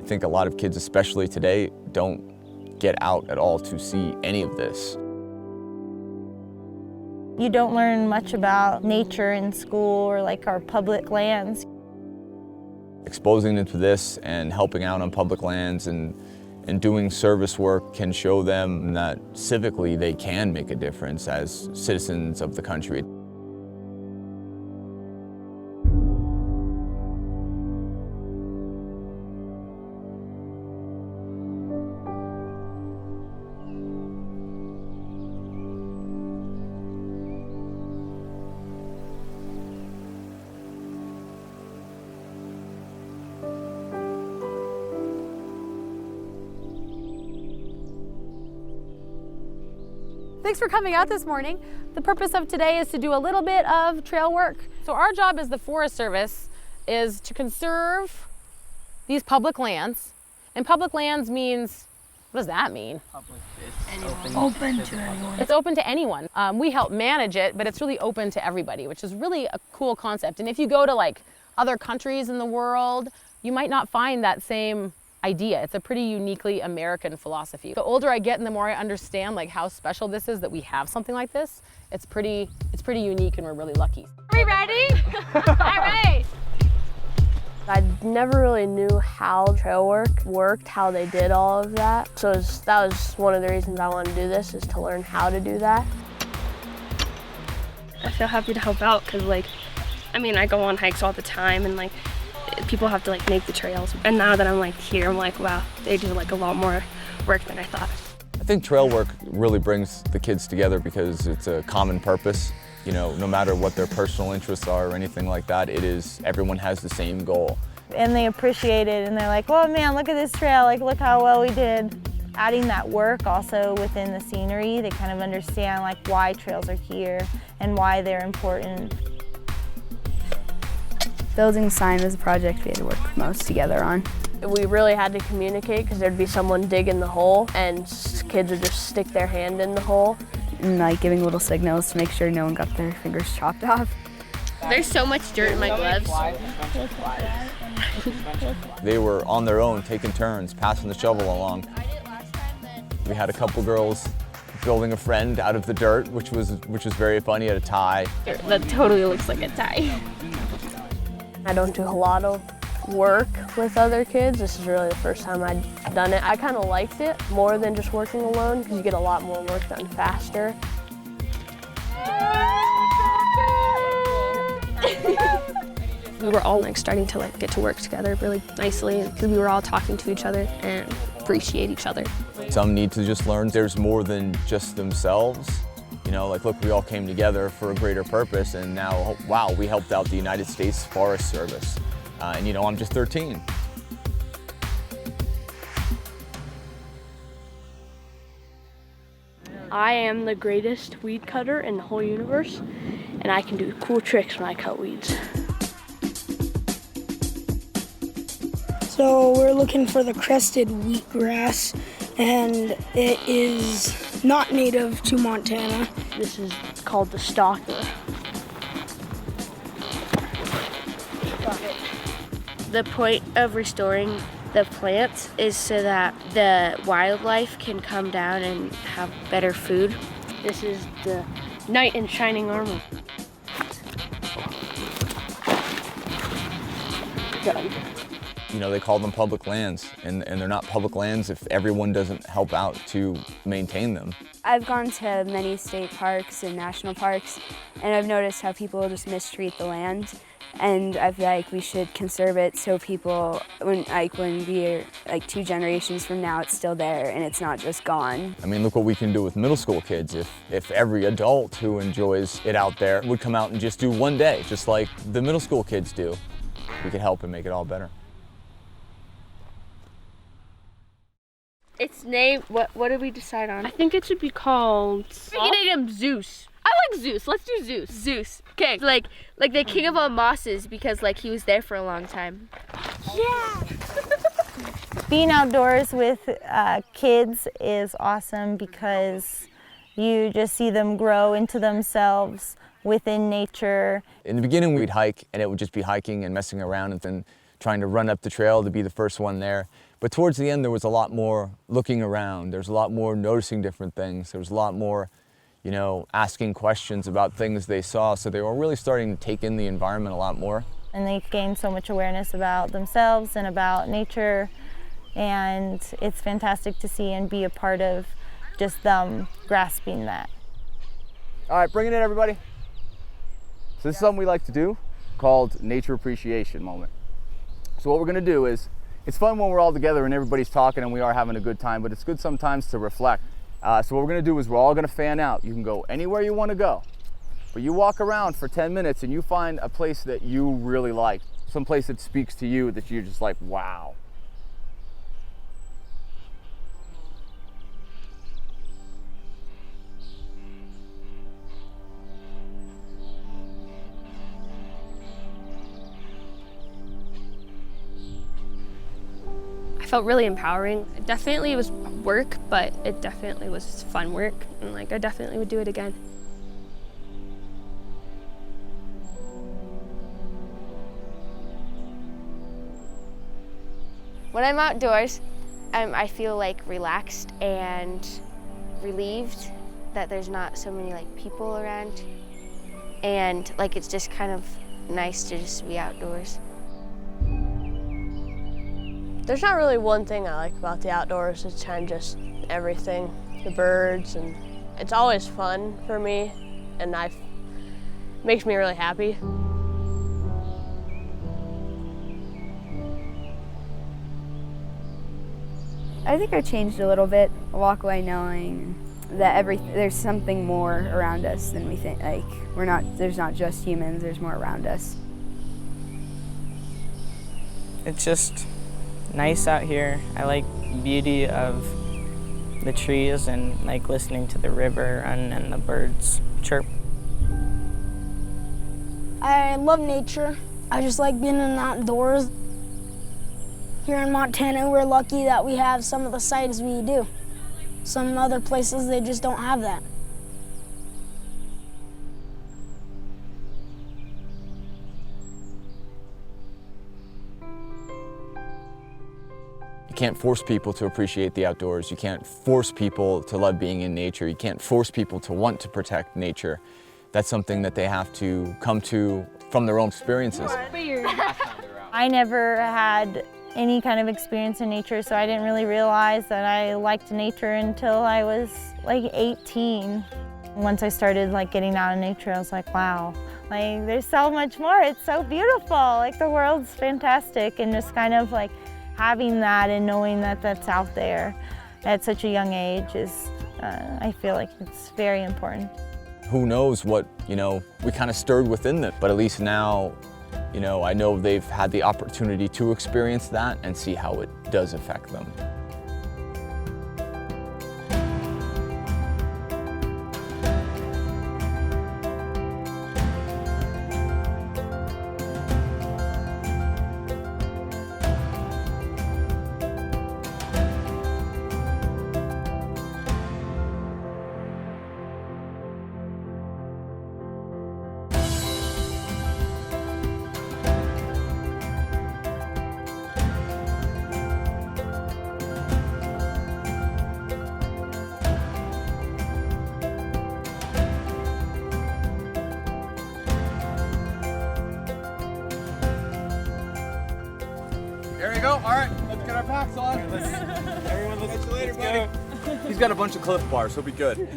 think a lot of kids, especially today, don't get out at all to see any of this. You don't learn much about nature in school or like our public lands. Exposing them to this and helping out on public lands and doing service work can show them that civically they can make a difference as citizens of the country. Thanks for coming out this morning. The purpose of today is to do a little bit of trail work. So our job as the Forest Service is to conserve these public lands. And public lands means, what does that mean? Public. Open to anyone. It's open to anyone. We help manage it, but it's really open to everybody, which is really a cool concept. And if you go to like other countries in the world, you might not find that same idea. It's a pretty uniquely American philosophy. The older I get and the more I understand like how special this is that we have something like this, it's pretty unique and we're really lucky. Are we ready? All right. I never really knew how trail work worked, how they did all of that. So that was one of the reasons I wanted to do this, is to learn how to do that. I feel happy to help out because I go on hikes all the time and people have to make the trails. And now that I'm here, I'm like, wow, they do a lot more work than I thought. I think trail work really brings the kids together because it's a common purpose. You know, no matter what their personal interests are or anything like that, everyone has the same goal. And they appreciate it and they're like, oh man, look at this trail, like look how well we did. Adding that work also within the scenery, they kind of understand why trails are here and why they're important. Building a sign was a project we had to work most together on. We really had to communicate because there'd be someone digging the hole and kids would just stick their hand in the hole. And giving little signals to make sure no one got their fingers chopped off. There's so much dirt in my gloves. They were on their own, taking turns, passing the shovel along. We had a couple girls building a friend out of the dirt, which was very funny, at a tie. That totally looks like a tie. I don't do a lot of work with other kids. This is really the first time I've done it. I kind of liked it more than just working alone because you get a lot more work done faster. We were all starting to get to work together really nicely because we were all talking to each other and appreciate each other. Some need to just learn there's more than just themselves. You know, look, we all came together for a greater purpose, and now, wow, we helped out the United States Forest Service. And I'm just 13. I am the greatest weed cutter in the whole universe, and I can do cool tricks when I cut weeds. So we're looking for the crested wheatgrass, and it is not native to Montana. This is called the stalker. The point of restoring the plants is so that the wildlife can come down and have better food. This is the knight in shining armor. They call them public lands, and they're not public lands if everyone doesn't help out to maintain them. I've gone to many state parks and national parks, and I've noticed how people just mistreat the land. And I feel like we should conserve it so people, when we're 2 generations from now, it's still there and it's not just gone. Look what we can do with middle school kids. If every adult who enjoys it out there would come out and just do one day, just like the middle school kids do, we could help and make it all better. Its name, what did we decide on? I think it should be called... We can name him Zeus. I like Zeus. Let's do Zeus. Zeus. Okay. Like the king of all mosses because he was there for a long time. Yeah! Being outdoors with kids is awesome because you just see them grow into themselves within nature. In the beginning, we'd hike, and it would just be hiking and messing around, and then trying to run up the trail to be the first one there. But towards the end, there was a lot more looking around. There's a lot more noticing different things. There was a lot more, you know, asking questions about things they saw. So they were really starting to take in the environment a lot more. And they gained so much awareness about themselves and about nature. And it's fantastic to see and be a part of just them grasping that. All right, bring it in, everybody. So this is something we like to do called Nature Appreciation Moment. So what we're gonna do is, it's fun when we're all together and everybody's talking and we are having a good time, but it's good sometimes to reflect. So what we're gonna do is we're all gonna fan out. You can go anywhere you wanna go, but you walk around for 10 minutes and you find a place that you really like, some place that speaks to you that you're just like, wow. Felt really empowering. It definitely was work, but it definitely was fun work, and like I definitely would do it again. When I'm outdoors, I feel like relaxed and relieved that there's not so many like people around, and like it's just kind of nice to just be outdoors. There's not really one thing I like about the outdoors. It's kind of just everything, the birds, and it's always fun for me, and it makes me really happy. I think I changed a little bit. I walk away knowing that there's something more around us than we think. Like there's not just humans, there's more around us. It's just nice out here. I like the beauty of the trees and like listening to the river and the birds chirp. I love nature. I just like being in the outdoors. Here in Montana, we're lucky that we have some of the sights we do. Some other places, they just don't have that. You can't force people to appreciate the outdoors. You can't force people to love being in nature. You can't force people to want to protect nature. That's something that they have to come to from their own experiences. I never had any kind of experience in nature, so I didn't really realize that I liked nature until I was like 18. Once I started like getting out in nature, I was like, wow, like there's so much more. It's so beautiful. Like the world's fantastic, and just kind of like having that and knowing that that's out there at such a young age is, I feel like it's very important. Who knows what, you know, we kind of stirred within them, but at least now, you know, I know they've had the opportunity to experience that and see how it does affect them. There we go. All right, let's get our packs on. Everyone, let's catch you later, buddy. He's got a bunch of Cliff Bars. He'll be good.